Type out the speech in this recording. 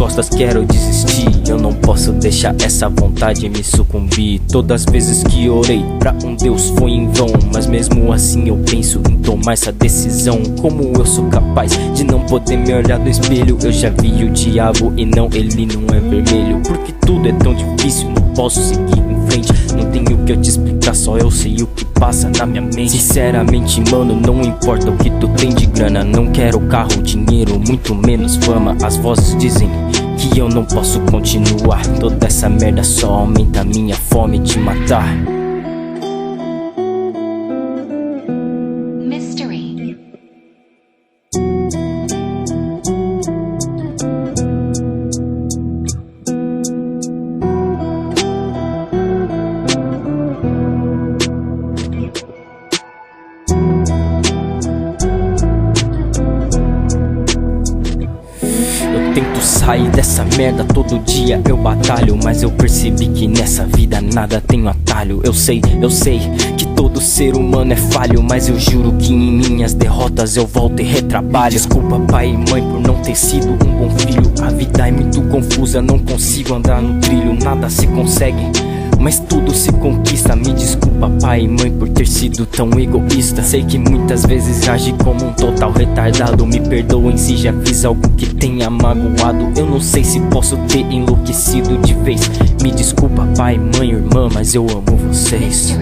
costas, quero desistir. Eu não posso deixar essa vontade me sucumbir. Todas as vezes que orei pra um Deus foi em vão, mas mesmo assim eu penso em tomar essa decisão. Como eu sou capaz de não poder me olhar no espelho? Eu já vi o diabo e não, ele não é vermelho. Porque tudo é tão difícil, não posso seguir em frente. Não tenho o que eu te explicar, só eu sei o que passa na minha mente. Sinceramente, mano, não importa o que tu tem de grana. Não quero carro, dinheiro, muito menos fama. As vozes dizem que eu não posso continuar. Toda essa merda só aumenta a minha fome de matar. Tento sair dessa merda, todo dia eu batalho, mas eu percebi que nessa vida nada tem atalho. Eu sei que todo ser humano é falho, mas eu juro que em minhas derrotas eu volto e retrabalho. Desculpa pai e mãe por não ter sido um bom filho. A vida é muito confusa, não consigo andar no trilho. Nada se consegue, mas tudo se conquista. Me desculpa pai e mãe por ter sido tão egoísta. Sei que muitas vezes agi como um total retardado. Me perdoem se já fiz algo que tenha magoado. Eu não sei se posso ter enlouquecido de vez. Me desculpa pai, mãe, irmã, mas eu amo vocês.